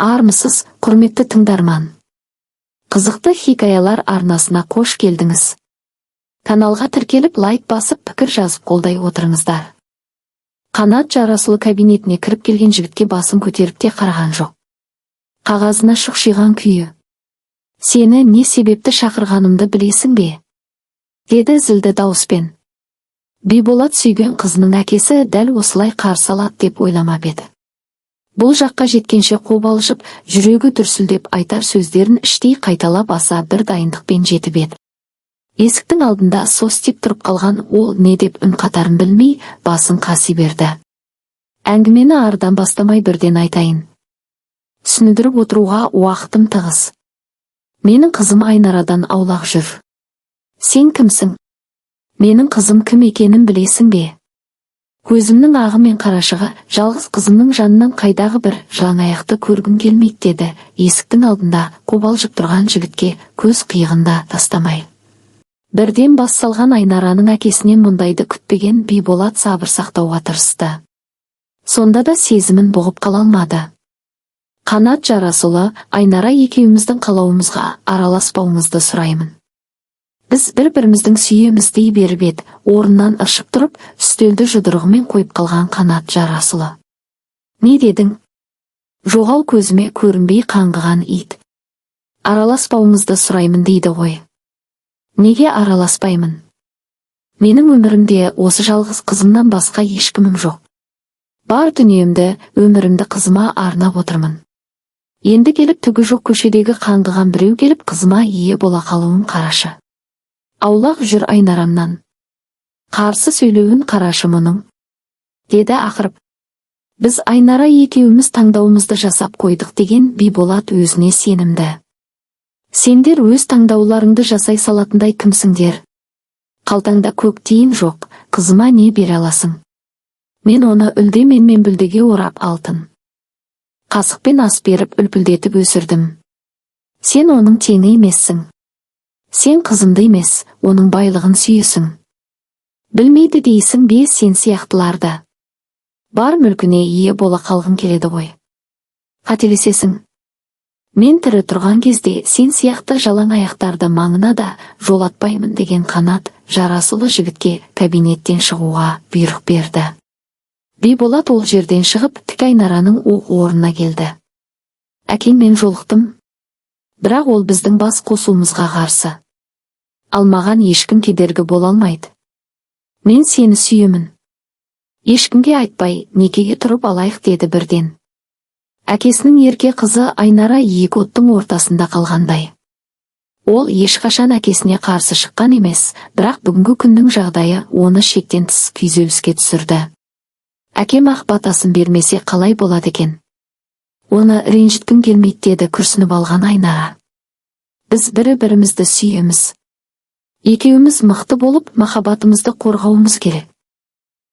Армысыз, құрметті тыңдарман. Қызықты хикаялар арнасына қош келдіңіз. Каналға тіркеліп, лайк басып, пікір жазып қолдай отырыңыздар. Қанат Жарасұлы кабинетіне кіріп келген жігітке басын көтеріп те қараған жоқ. Қағазына шұқшиған күйі. Сені не себепті шақырғанымды білесің бе? Деді зілді дауыспен. Биболат сүйген қызының әкесі дәл осылай қарсы алады деп ойламап еді. Бұл жаққа жеткенше қобалжып, жүрегі дүрсілдеп айтар сөздерін іштей қайталап аса бір дайындықпен жетіп еді. Есіктің алдында состиып тұрып қалған ол не деп үн қатарын білмей, басын қаси берді. Әңгімені ардан бастамай бірден айтайын. Түсіндіріп отыруға уақытым тығыз. Менің қызым Айнарадан аулақ жүр. Сен кімсің? Менің қызым кім екенін білесің бе? Көзімнің ағы мен қарашығы, жалғыз қызымның жанынан қайдағы бір жалаңаяқты көргім келмейді, деді, есіктің алдында қобалжып тұрған жігітке көз қиығында тастамай. Бірден бас салған Айнараның әкесінен мұндайды күтпеген Биболат сабыр сақтауға тырысты. Сонда да сезімін бұғып қала алмады. Қанат Жарасұлы, Айнара екеуміздің қалауымызға араласпауыңызды сұраймын. Біз бір-біріміздің сүйеміз дей беріп еді, орнынан ыршып тұрып, үстелді жұдырығымен қойып қалған Қанат Жарасұлы. Не дедің? Жоғал көзіме көрінбей қаңғыған ит. Араласпауыңызды сұраймын дейді ғой. Неге араласпаймын? Менің өмірімде осы жалғыз қызымнан басқа ешкімім жоқ. Бар дүниемді, өмірімді қызыма арнап отырмын. Енді келіп түгі жоқ көшедегі қаңғыған біреу келіп қызыма ие бола қалуын қарашы. Аулақ жүр Айнарамнан. Қарсы сөйлеуін қарашы мұның. Деді ақырып. Біз Айнара екеуміз таңдауымызды жасап қойдық деген Биболат өзіне сенімді. Сендер өз таңдауларыңды жасай салатындай кімсіңдер? Қалтаңда көк тиын жоқ, қызыма не бере аласың? Мен оны үлде мен бүлдеге орап алтын қасықпен ас беріп үлпілдетіп өсірдім. Сен оның теңі емессің. Сен қызымды емес, оның байлығын сүйесің. Білмейді дейсің бе сен сияқтыларды? Бар мүлкіне ие бола қалғың келеді ғой. Қателесесің. Мен тірі тұрған кезде сен сияқты жалаң аяқтарды маңына да жолатпаймын деген Қанат Жарасұлы жігітке кабинеттен шығуға бұйрық берді. Биболат ол жерден шығып, тік Айнараның орнына келді. Әкеңмен жолықтым. Бірақ ол біздің бас қосуымызға қарсы. Алмаған ешкім кедергі бола алмайды. Мен сені сүйемін. Ешкімге айтпай, некеге тұрып алайық, деді бірден. Әкесінің ерке қызы Айнара екі оттың ортасында қалғандай. Ол ешқашан әкесіне қарсы шыққан емес, бірақ бүгінгі күннің жағдайы оны шектен тыс күйзеліске түсірді. Әкем ақ батасын бермесе қалай болады екен? Оны ренжіткім келмейді, деді күрсініп алған Айнара. Біз бірі-бірімізді сүйеміз. Екеуміз мықты болып, махаббатымызды қорғауымыз керек.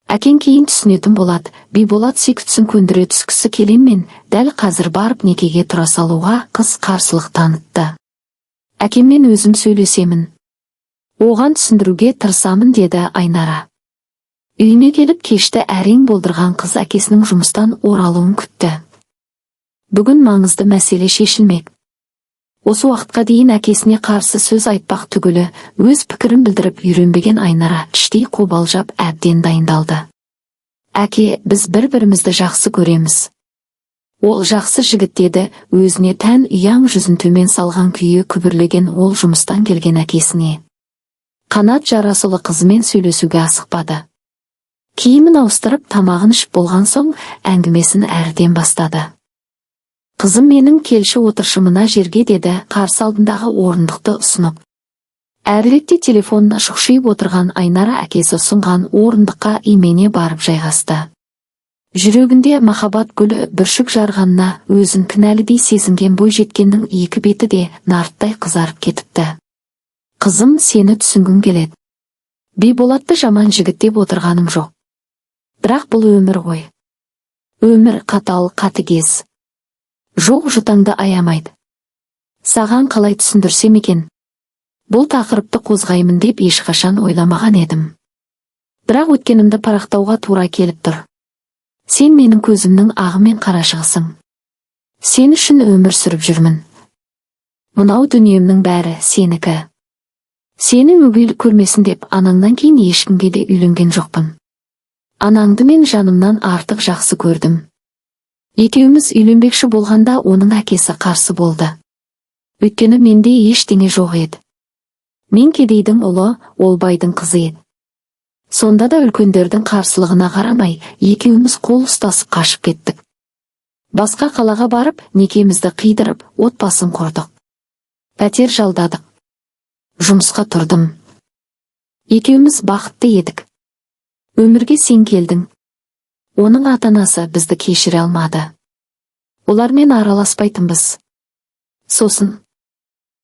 Әкең кейін түсінетін болады. Биболат сүйіктісін көндіре түскісі келеммен, дәл қазір барып некеге тұра салуға қыз қарсылық танытты. Әкеммен өзім сөйлесемін. Оған түсіндіруге тырысамын, деді Айнара. Үйіне келіп кешті әрең болдырған қыз әкесінің жұмыстан оралуын күтті. Бүгін маңызды мәселе шешілмек. Осы уақытқа дейін әкесіне қарсы сөз айтпақ түгілі, өз пікірін білдіріп үйренбеген Айнара іштей қобалжап әбден дайындалды. Әке, біз бір-бірімізді жақсы көреміз. Ол жақсы жігіт, деді, өзіне тән ұяң жүзін төмен салған күйі күбірлеген ол жұмыстан келген әкесіне. Қанат Жарасұлы қызымен сөйлесуге асықпады. Киімін ауыстырып, тамағын ішіп болған соң, әңгімесін әріден бастады. Қызым менің келші отыршымына жерге, деді, қарсы алдындағы орындықты ұсынып. Әріректе телефонына шұқшиып отырған Айнара әкесі ұсынған орындыққа имене барып жайғасты. Жүрегінде махаббат гүлі бүршік жарғанына өзін кінәлідей сезінген бойжеткеннің екі беті де нарттай қызарып кетіпті. Қызым, сені түсінгім келеді. Биболатты жаман жігіт деп отырғаным жоқ. Бірақ бұл өмір ғой. Өмір қатал, қатыгез. Жоқ, жұтаңды аямайды. Саған қалай түсіндірсем екен? Бұл тақырыпты қозғаймын деп ешқашан ойламаған едім. Бірақ өткенімді парақтауға тура келіп тұр. Сен менің көзімнің ағы мен қарашығысың. Сен үшін өмір сүріп жүрмін. Мынау дүниемнің бәрі сенікі. Сені өгейл көрмесін деп анаңнан кейін ешкімге де үйленген жоқпын. Анаңды мен жанымнан артық жақсы көрдім. Екеуміз үйленбекші болғанда оның әкесі қарсы болды. Өйткені менде ештеңе жоқ еді. Мен кедейдің ұлы, ол байдың қызы еді. Сонда да үлкендердің қарсылығына қарамай, екеуміз қол ұстасып қашып кеттік. Басқа қалаға барып, некемізді қидырып, отбасын құрдық. Пәтер жалдадық. Жұмысқа тұрдым. Екеуміз бақытты едік. Өмірге сен келдің. Оның ата-анасы бізді кешіре алмады. Олармен араласпайтынбыз. Сосын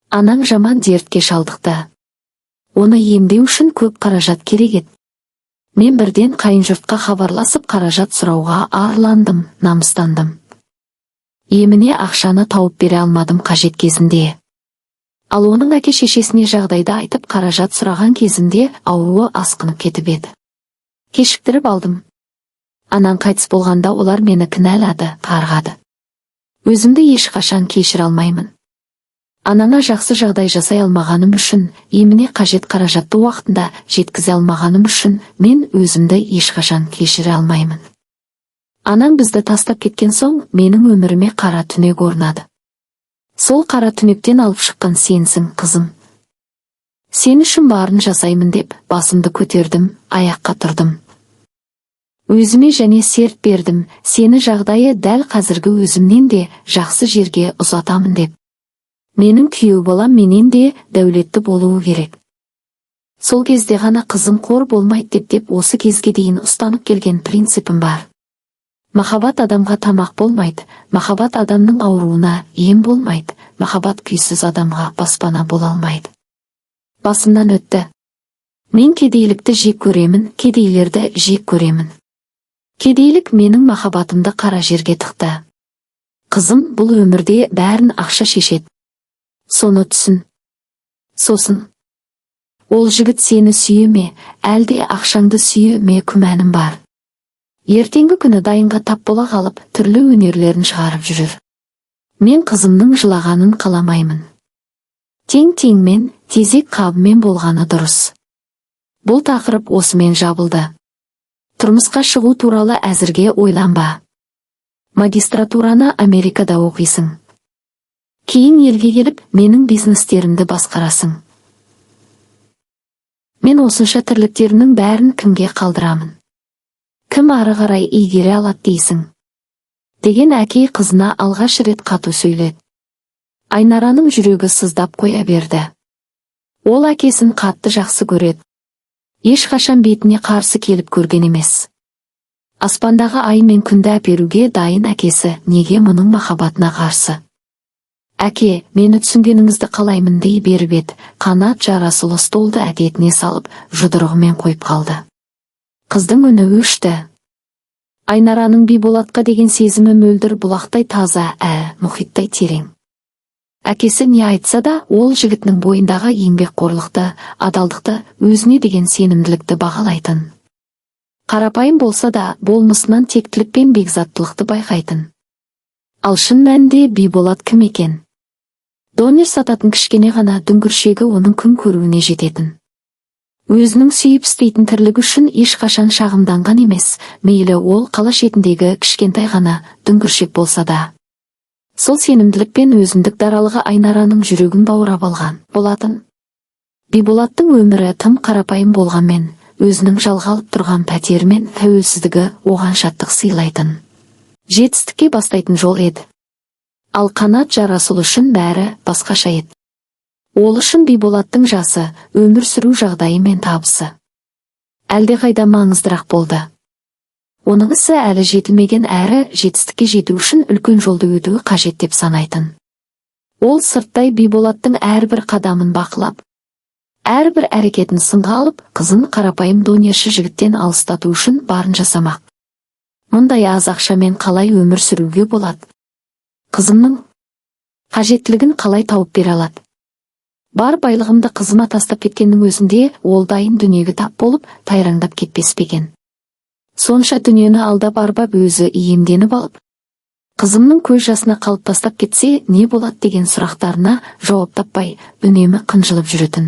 анаң жаман дертке шалдықты. Оны емдеу үшін көп қаражат керек еді. Мен бірден қайынжұртқа хабарласып қаражат сұрауға арландым, намыстандым. Еміне ақшаны тауып бере алмадым қажет кезінде. Ал оның әке-шешесіне жағдайды айтып қаражат сұраған кезімде ауруы асқынып кетіп еді. Кешіктіріп алдым. Анаң қайтыс болғанда олар мені кінәлады, қарғады. Өзімді ешқашан кешіре алмаймын. Анаңа жақсы жағдай жасай алмағаным үшін, еміне қажет қаражатты уақытында жеткізе алмағаным үшін мен өзімді ешқашан кешіре алмаймын. Анаң бізді тастап кеткен соң, менің өміріме қара түнек орнады. Сол қара түнектен алып шыққан сенсің, қызым. Сен үшін барын жасаймын деп, басымды көтердім, аяққа тұрдым. Өзіме және серт бердім, сені жағдайы дәл қазіргі өзімнен де жақсы жерге ұзатамын деп. Менің күйеу балам менен де дәулетті болуы керек. Сол кезде ғана қызым қор болмайды деп осы кезге дейін ұстанып келген принципім бар. Махаббат адамға тамақ болмайды, махаббат адамның ауруына ем болмайды, махаббат күйсіз адамға баспана бола алмайды. Басымнан өтті. Мен кедейлікті жек көремін, кедейлерді жек көремін. Кедейлік менің махаббатымды қара жерге тықты. Қызым, бұл өмірде бәрін ақша шешеді. Соны түсін. Сосын ол жігіт сені сүйе ме, әлде ақшаңды сүйе ме, күмәнім бар. Ертеңгі күні дайынға тап бола қалып, түрлі өнерлерін шығарып жүрер. Мен қызымның жылағанын қаламаймын. Тең-теңмен, тезек қабымен болғаны дұрыс. Бұл тақырып осымен жабылды. Тұрмысқа шығу туралы әзірге ойланба. Магистратураны Америкада оқисың. Кейін елге келіп, менің бизнестерімді басқарасың. Мен осынша тірліктерінің бәрін кімге қалдырамын? Кім ары қарай игере алады дейсің? Деген әке қызына алғаш рет қату сөйледі. Айнараның жүрегі сыздап қоя берді. Ол әкесін қатты жақсы көреді. Ешқашан бетіне қарсы келіп көрген емес. Аспандағы ай мен күнді әперуге дайын әкесі неге мұның махаббатына қарсы? Әке, мені түсінгеніңізді қалаймын дей беріп еді, қанат жарасылы столды әдетіне салып, жұдырығымен қойып қалды. Қыздың үні өшті. Айнараның Биболатқа деген сезімі мөлдір бұлақтай таза, мұхиттай терең. Әкесі не айтса да, ол жігітінің бойындағы еңбекқорлықты, адалдықты, өзіне деген сенімділікті бағалайтын. Қарапайым болса да, болмысынан тектілік пен бекзаттылықты байқайтын. Ал шын мәнінде Биболат кім екен? Донер сататын кішкене ғана дүңгіршегі оның күн көруіне жететін. Өзінің сүйіп істейтін тірлігі үшін ешқашан шағымданған емес, мейлі ол қала шетіндегі кішкентай ғана дүңгіршек болса да. Сол сенімділік пен өзіндік даралығы Айнараның жүрегін баурап алған болатын. Биболаттың өмірі тым қарапайым болғанмен, өзінің жалға алып тұрған пәтері мен тәуелсіздігі оған шаттық сыйлайтын. Жетістікке бастайтын жол еді. Ал қанат жарасыл үшін бәрі басқаша еді. Ол үшін Биболаттың жасы, өмір сүру жағдайы мен табысы әлдеқайда маңыздырақ болды. Оның ісі әлі жетілмеген, әрі жетістікке жету үшін үлкен жолды өтуі қажет деп санайтын. Ол сырттай Биболаттың әрбір қадамын бақылап, әрбір әрекетін сынға алып, қызын қарапайым донерші жігіттен алыстату үшін барын жасамақ. Мұндай аз ақшамен қалай өмір сүруге болады? Қызымның қажеттілігін қалай тауып бере алады? Бар байлығымды қызыма тастап кеткеннің өзінде ол дайын дүниеге тап болып, тайраңдап кетпеспеген. Сонша дүниені алдап арбап өзі иемденіп алып, Қызымның көз жасына қалып тастап кетсе, не болады деген сұрақтарына жауап таппай, үнемі қынжылып жүретін.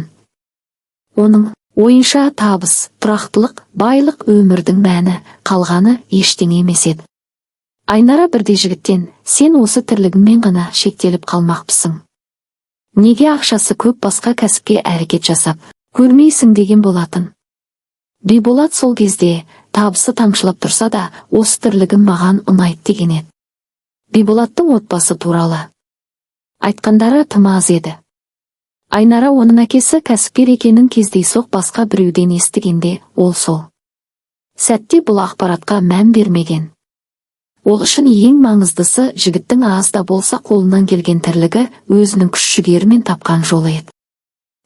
Оның ойынша табыс, тұрақтылық, байлық өмірдің мәні, қалғаны ештеңе емес еді. Айнара бірде жігіттен, сен осы тірлігіңмен ғана шектеліп қалмақпысың. Неге ақшасы көп басқа кәсіпке әрекет жасап көрмейсің деген болатын. Биболат сол кезде табысы тамшылап тұрса да, осы тірлігім маған ұнайды деген еді. Биболаттың отбасы туралы айтқандары тым аз еді. Айнара оның әкесі кәсіпкер екенін кездейсоқ басқа біреуден естігенде, ол сол сәтте бұл ақпаратқа мән бермеген. Ол үшін ең маңыздысы жігіттің аз да болса қолынан келген тірлігі өзінің күш-жігерімен тапқан жолы еді.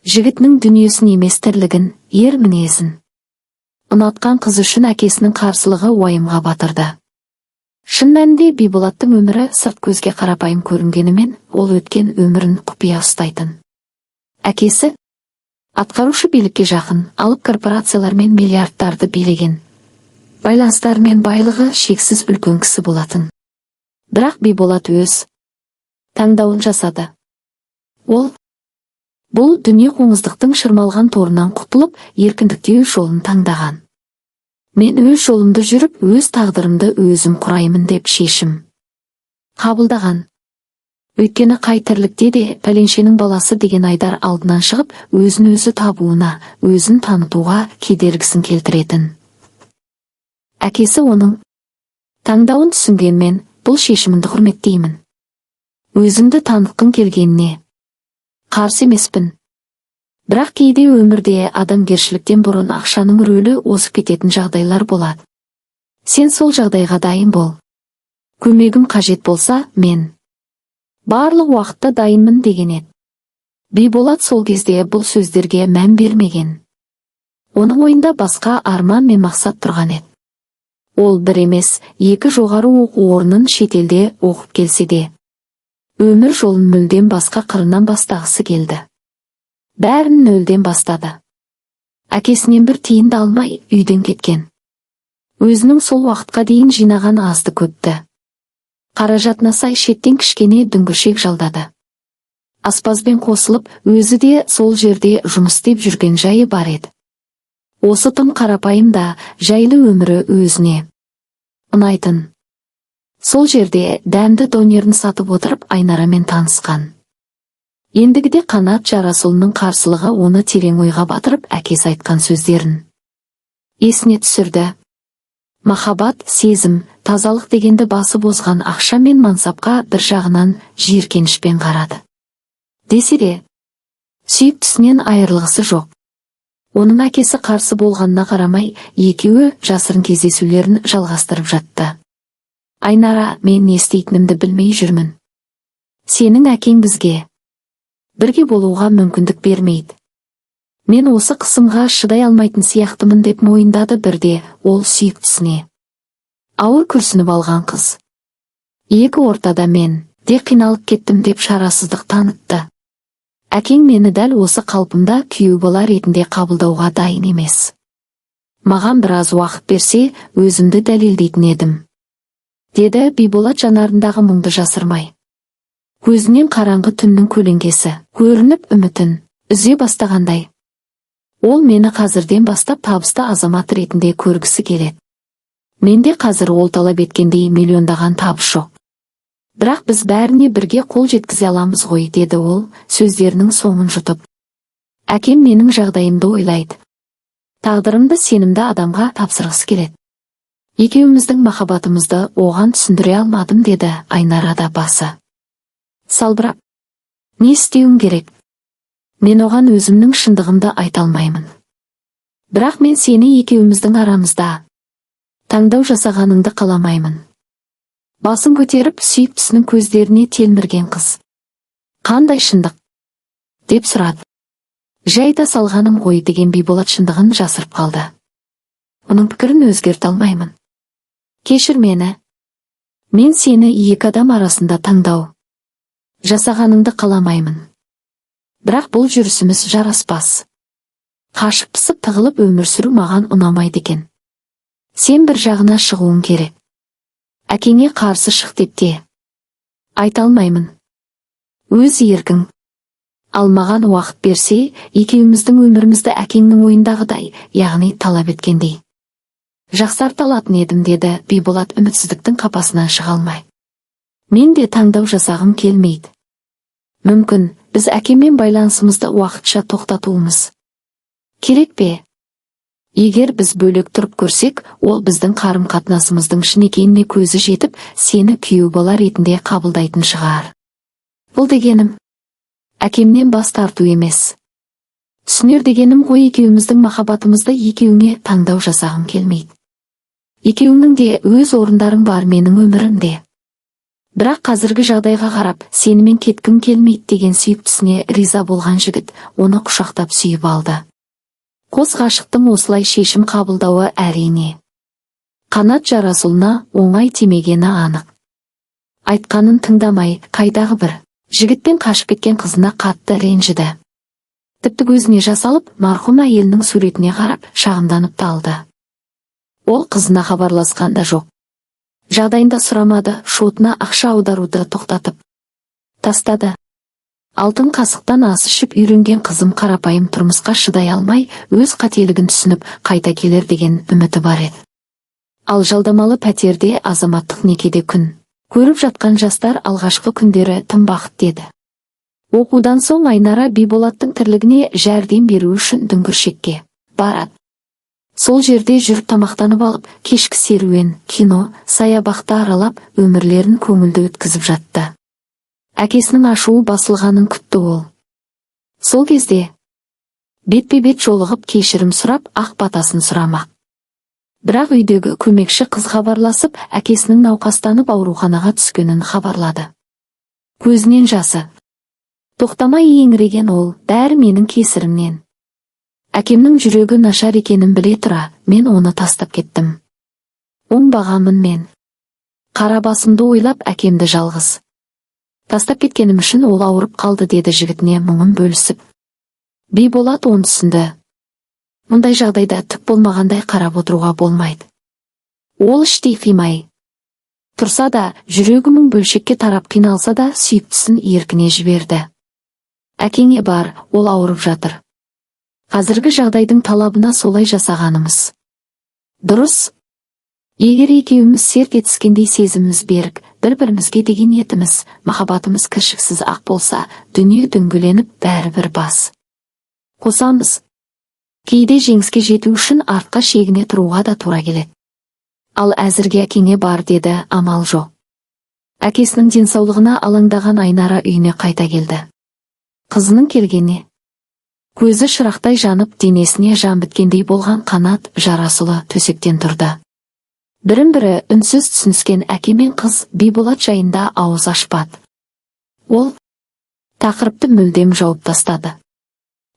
Жігітінің дүниесін емес тірлігін, ер мінезін ұнатқан қыз үшін әкесінің қарсылығы уайымға батырды. Шын мәнінде Биболаттың өмірі сырт көзге қарапайым көрінгенімен, ол өткен өмірін құпия ұстайтын. Әкесі атқарушы билікке жақын, алып корпорациялармен миллиардтарды билеген, байланыстары мен байлығы шексіз үлкен кісі болатын. Бірақ Биболат өз таңдауын жасады. Ол бұл дүние қоңыздықтың шырмалған торынан құтылып, еркіндікте өз жолын таңдаған. Мен өз жолымды жүріп, өз тағдырымды өзім құраймын деп шешім қабылдаған. Өйткені қай тірлікте де пәленшенің баласы деген айдар алдынан шығып, өзін өзі табуына, өзін танытуға кедергісін келтіретін. Әкесі оның таңдауын түсінгенмен, бұл шешімінді құрметтеймін. Өзімді танытқым келгеніне қарсы емеспін. Бірақ кейде өмірде адамгершіліктен бұрын ақшаның рөлі озып кететін жағдайлар болады. Сен сол жағдайға дайын бол. Көмегім қажет болса, мен барлық уақытта дайынмын деген еді. Биболат сол кезде бұл сөздерге мән бермеген. Оның ойында басқа арман мен мақсат тұрған еді. Ол бір емес, 2 жоғары оқу орнын шетелде оқып келсе де, өмір жолын мүлдем басқа қырынан бастағысы келді. Бәрін нөлден бастады. Әкесінен бір тиын да алмай үйден кеткен. Өзінің сол уақытқа дейін жинаған азды көпті қаражатына сай шеттен кішкене дүңгіршек жалдады. Аспазбен қосылып, өзі де сол жерде жұмыс істеп жүрген жайы бар еді. Осы тым қарапайым да жайлы өмірі өзіне ұнайтын. Сол жерде дәмді донерін сатып отырып Айнарамен танысқан. Ендігіде Қанат Жарасұлының қарсылығы оны терең ойға батырып, әкесі айтқан сөздерін есіне түсірді. Махаббат, сезім, тазалық дегенді басы бозған ақша мен мансапқа бір жағынан жиіркенішпен қарады. Десе де, сүйіктісінен айырылғысы жоқ. Оның әкесі қарсы болғанына қарамай, екеуі жасырын кездесулерін жалғастырып жатты. Айнара, мен не істейтінімді білмей жүрмін. Сенің әкең бізге бірге болуға мүмкіндік бермейді. Мен осы қысымға шыдай алмайтын сияқтымын деп мойындады бірде ол сүйіктісіне. Ауыр күрсініп алған қыз. Екі ортада мен де қиналып кеттім деп шарасыздық танытты. Әкең мені дәл осы қалпымда күйеу бала ретінде қабылдауға дайын емес. Маған біраз уақыт берсе, өзімді дәлелдейтін едім, деді Биболат жанарындағы мұңды жасырмай. Көзінен қараңғы түннің көлеңкесі көрініп үмітін үзе бастағандай. Ол мені қазірден бастап табысты азамат ретінде көргісі келеді. Менде қазір ол талап еткендей миллиондаған табыс жоқ. Бірақ біз бәріне бірге қол жеткізе аламыз ғой, деді ол, сөздерінің соңын жұтып. Әкем менің жағдайымды ойлайды. Тағдырымды сенімді адамға тапсырғысы келеді. Екеуміздің махаббатымызды оған түсіндіре алмадым, деді Айнара да басы салбырап. Не істеуім керек? Мен оған өзімнің шындығымды айта алмаймын. Бірақ мен сені екеуміздің арамызда таңдау жасағаныңды қаламаймын. Басын көтеріп сүйіктісінің көздеріне телмірген қыз. Қандай шындық? Деп сұрады. Жайда салғаным ғой, деген Биболат шындығын жасырып қалды. Оның пікірін өзгерте алмаймын. Кешір мені. Мен сені екі адам арасында таңдау жасағаныңды қаламаймын. Бірақ бұл жүрісіміз жараспас. Қашып пысып тығылып өмір сүру маған ұнамайды екен. Сен бір жағына шығуың керек. Әкеңе қарсы шық деп те Айта алмаймын. Өз еркің. Ал маған уақыт берсе, екеуміздің өмірімізді әкеңнің ойындағыдай, яғни талап еткендей жақсарта алатын едім, деді Биболат үмітсіздіктің қапасынан шыға алмай. Мен де таңдау жасағым келмейді. Мүмкін, біз әкеммен байланысымызды уақытша тоқтатуымыз керек пе? Егер біз бөлек тұрып көрсек, ол біздің қарым-қатынасымыздың шын екеніне көзі жетіп, сені күйеу бала ретінде қабылдайтын шығар. Бұл дегенім әкемнен бас тарту емес. Түсінер дегенім ғой, екеуміздің махаббатымызды екеуіңе таңдау жасағым келмейді. Екеуіңнің де өз орындарың бар менің өмірімде. Бірақ қазіргі жағдайға қарап, сенімен кеткім келмейді деген сүйіктісіне риза болған жігіт оны құшақтап сүйіп алды. Қос ғашықтың осылай шешім қабылдауы әрине Қанат Жарасұлына оңай тимегені анық. Айтқанын тыңдамай, қайдағы бір жігітпен қашып кеткен қызына қатты ренжіді. Тіпті көзіне жас алып, марқұм әйелінің суретіне қарап, шағымданып та алды. Ол қызына хабарласқан да жоқ. Жағдайында сұрамады, шотына ақша аударуды тоқтатып тастады. Алтын қасықтан ас ішіп үйренген қызым қарапайым тұрмысқа шыдай алмай, өз қателігін түсініп, қайта келер деген үміті бар еді. Ал жалдамалы пәтерде азаматтық некеде күн көріп жатқан жастар алғашқы күндері тым бақытты еді. Оқудан соң Айнара Биболаттың тірлігіне жәрдем беру үшін дүңгіршекке барады. Сол жерде жүріп тамақтанып алып, кешкі серуен, кино, саябақты аралап, өмірлерін көңілді өткізіп жатты. Әкесінің ашуы басылғанын күтті ол. Сол кезде бетпе-бет жолығып кешірім сұрап, ақ батасын сұрамақ. Бірақ үйдегі көмекші қыз хабарласып, әкесінің науқастанып ауруханаға түскенін хабарлады. Көзінен жасы тоқтамай еңіреген ол, бәрі менің кесірімнен. Әкемнің жүрегі нашар екенін біле тұра, мен оны тастап кеттім. Оңбағанмын мен. Қара басымды ойлап, әкемді жалғыз тастап кеткенім үшін ол ауырып қалды, деді жігітіне мұңын бөлісіп. Биболат оны түсінді. Мұндай жағдайда түк болмағандай қарап отыруға болмайды. Ол іштей қимай тұрса да, жүрегі мың бөлшекке тарап қиналса да, сүйіктісін еркіне жіберді. Әкеңе бар, ол ауырып жатыр. Қазіргі жағдайдың талабына солай жасағанымыз дұрыс. Егер екеуміз серт етіскендей сезіміміз берік, бір-бірімізге деген етіміз, махаббатымыз кіршіксіз ақ болса, дүние дөңгеленіп бәрібір бас қосамыз. Кейде жеңіске жету үшін артқа шегіне тұруға да тура келеді. Ал әзірге әкеңе бар, деді, амал жоқ. Әкесінің денсаулығына алаңдаған Айнара үйіне қайта келді. Қызының келгеніне көзі шырақтай жанып, денесіне жан біткендей болған Қанат Жарасұлы төсектен тұрды. Бірін-бірі үнсіз түсініскен әке мен қыз Биболат жайында ауыз ашпады. Ол тақырыпты мүлдем жауып тастады.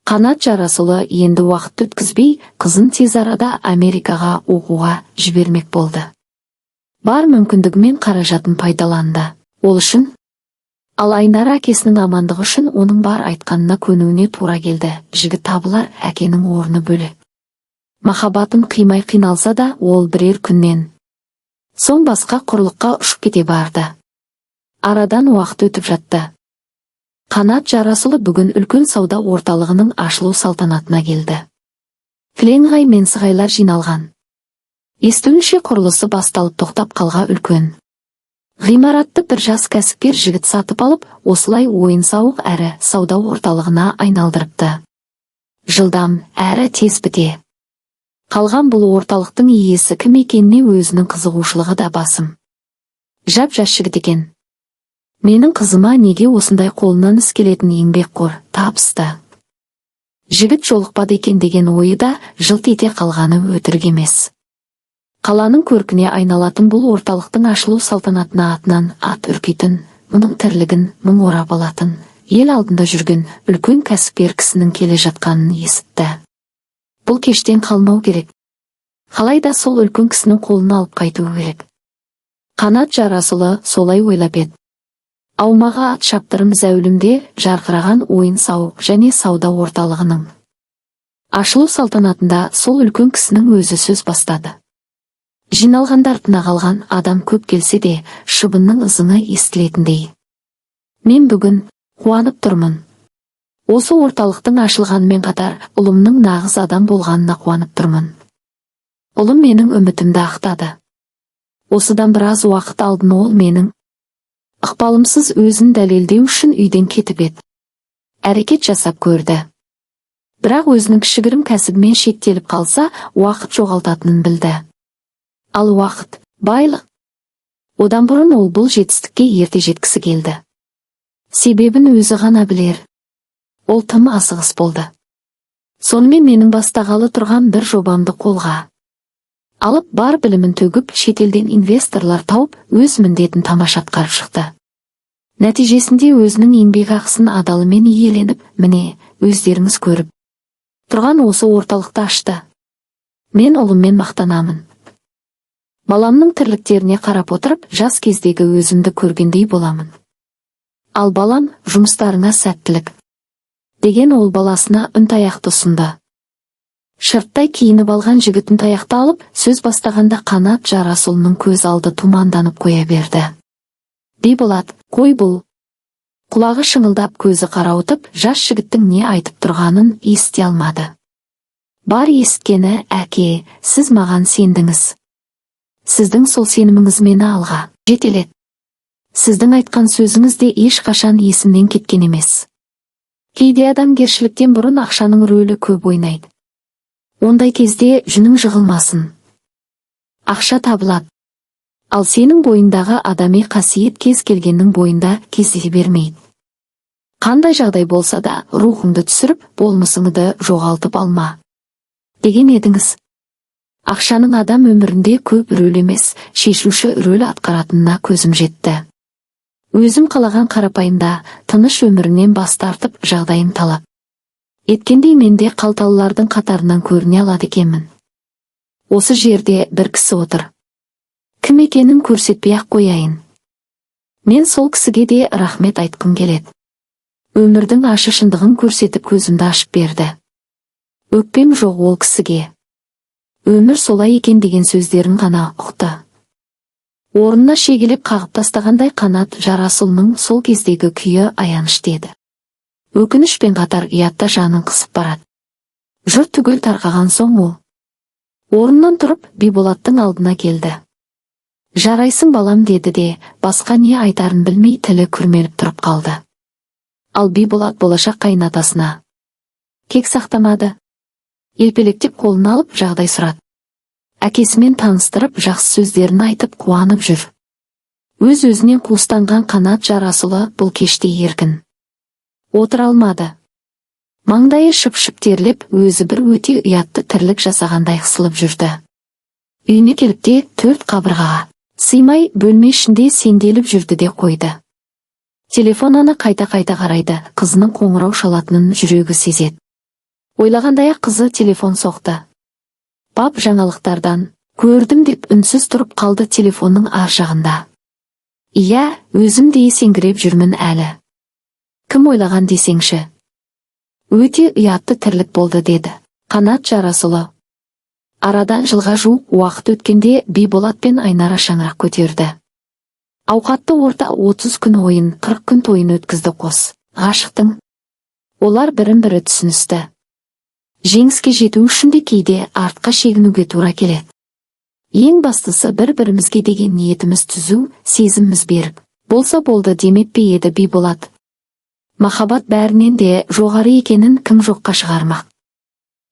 Қанат Жарасұлы енді уақыт өткізбей, қызын тез арада Америкаға оқуға жібермек болды. Бар мүмкіндігімен қаражатын пайдаланды. Ол үшін ал Айнара әкесінің амандығы үшін оның бар айтқанына көнуіне тура келді. Жігіт табылар, әкенің орны бөлек. Махаббатын қимай қиналса да, ол бірер күннен соң басқа құрлыққа ұшып кете барды. Арадан уақыт өтіп жатты. Қанат Жарасұлы бүгін үлкен сауда орталығының ашылу салтанатына келді. Кілең мен сығайлар жиналған. Естуінше құрылысы басталып тоқтап қалға үлкен ғимаратты бір жас кәсіпкер жігіт сатып алып, осылай ойын-сауық әрі сауда орталығына айналдырыпты. Жылдам әрі тез біте қалған бұл орталықтың иесі кім екеніне өзінің қызығушылығы да басым. Жап-жас жігіт екен. Менің қызыма неге осындай қолынан іс келетін еңбекқор, табысты жігіт жолықпады екен деген ойы да жылт ете қалғаны өтірік емес. Қаланың көркіне айналатын бұл орталықтың ашылу салтанатына атынан ат үркейтін, мұның тірлігін мың орап алатын, ел алдында жүрген үлкен кәсіпкер кісінің келе жатқанын есітті. Бұл кештен қалмау керек. Қалайда сол үлкен кісінің қолына алып қайту керек. Қанат Жарасұлы солай ойлап еді. Аумағы ат шаптырым зәулімде жарқыраған ойын-сауық және сауда орталығының ашылу салтанатында сол үлкен кісінің өзі сөз бастады. Жиналғандар тына қалған адам көп келсе де, шыбынның ызыңы естілетіндей Мен бүгін қуанып тұрмын. Осы орталықтың ашылғанымен қатар ұлымның нағыз адам болғанына қуанып тұрмын. Ұлым менің үмітімді ақтады. Осыдан біраз уақыт алдын ол менің ықпалымсыз өзін дәлелдеу үшін үйден кетіп еді. Әрекет жасап көрді. Бірақ өзінің кішігірім кәсібімен шектеліп қалса, уақыт жоғалтатынын білді. Ал уақыт, байлық. Одан бұрын ол бұл жетістікке ерте жеткісі келді. Себебін өзі ғана білер. Ол тым асығыс болды. Сонымен менің бастағалы тұрған бір жобамды қолға алып, бар білімін төгіп, шетелден инвесторлар тауып, өз міндетін тамаша атқарып шықты. Нәтижесінде өзінің еңбекақысын адалымен иеленіп, міне, өздеріңіз көріп тұрған осы орталықты ашты. Мен ұлыммен мақтанамын. Баламның тірліктеріне қарап отырып, жас кездегі өзімді көргендей боламын. Ал балам, жұмыстарыңа сәттілік деген ол баласына үнтаяқты ұсынды. Шырттай киініп алған жігіт үнтаяқты алып, сөз бастағанда Қанат Жарасұлының көз алды тұманданып қоя берді. Биболат, қой бұл. Құлағы шыңылдап, көзі қарауытып, жас жігіттің не айтып тұрғанын ести алмады. Бар есіткені, әке, сіз маған сендіңіз. Сіздің сол сеніміңіз мені алға жетеледі. Сіздің айтқан сөзіңіз де ешқашан есімнен кеткен емес. Кейде адамгершіліктен бұрын ақшаның рөлі көп ойнайды. Ондай кезде жүнің жығылмасын. Ақша табылады. Ал сенің бойындағы адами қасиет кез келгеннің бойында кездесе бермейді. Қандай жағдай болса да рухыңды түсіріп, болмысыңды жоғалтып алма деген едіңіз. Ақшаның адам өмірінде көп рөл емес, шешуші рөл атқаратынына көзім жетті. Өзім қалаған қарапайымда, тыныш өмірінен бас тартып, жағдайын талап еткендей менде қалталылардың қатарынан көріне алады екенмін. Осы жерде бір кісі отыр. Кім екенін көрсетпей-ақ қояйын. Мен сол кісіге де рахмет айтқым келеді. Өмірдің ащы шындығын көрсетіп көзімді ашып берді. Өкпем жоқ ол кісіге. Өмір солай екен деген сөздерін ғана ұқты. Орнына шегелеп қағып тастағандай Қанат Жарасұлының сол кездегі күйі аянышты еді. Өкінішпен қатар ұятта жанын қысып барады. Жұрт түгел тарқаған соң ол орнынан тұрып Биболаттың алдына келді. Жарайсың балам деді де, басқа не айтарын білмей тілі күрмеліп тұрып қалды. Ал Биболат болашақ қайнатасына кек сақтамады. Елпелектеп қолын алып жағдай сұрады. Әкесімен таныстырып, жақсы сөздерін айтып қуанып жүр. Өз-өзінен қуыстанған Қанат Жарасұлы бұл кеште еркін отыра алмады. Маңдайы шып-шып терлеп, өзі бір өте ұятты тірлік жасағандай қысылып жүрді. Үйіне келіп те төрт қабырғаға сыймай бөлме ішінде сенделіп жүрді де қойды. Телефонына қайта-қайта қарайды, қызының қоңырау шалатынын жүрегі сезеді. Ойлағандай-ақ қызы телефон соқты. Бап жаңалықтардан көрдім деп үнсіз тұрып қалды телефонның ар жағында. Иә, өзім де есеңгіреп жүрмін әлі. Кім ойлаған десеңші? Өте ұятты тірлік болды деді Қанат Жарасұлы. Арадан жылға жуық уақыт өткенде Биболат пен Айнара шаңырақ көтерді. Ауқатты орта 30 күн ойын, 40 күн тойын өткізді қос ғашықтың. Олар бірін-бірі түсіністі. Жеңіске жету үшін де кейде артқа шегінуге тура келеді. Ең бастысы бір-бірімізге деген ниетіміз түзу, сезіміміз берік болса болды демеп пе еді Биболат. Махаббат бәрінен де жоғары екенін кім жоққа шығармақ.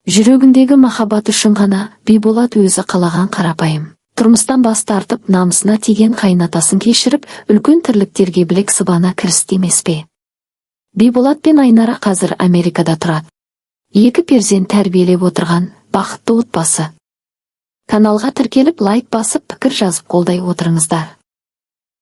Жүрегіндегі махаббат үшін ғана Биболат өзі қалаған қарапайым тұрмыстан бас тартып, намысына тиген қайнатасын кешіріп, үлкен тірліктерге білек сыбана кірісті емес пе? Биболат пен Айнара қазір Америкада тұрады. 2 перзент тәрбиелеп отырған бақытты отбасы. Каналға тіркеліп, лайк басып, пікір жазып қолдай отырыңыздар.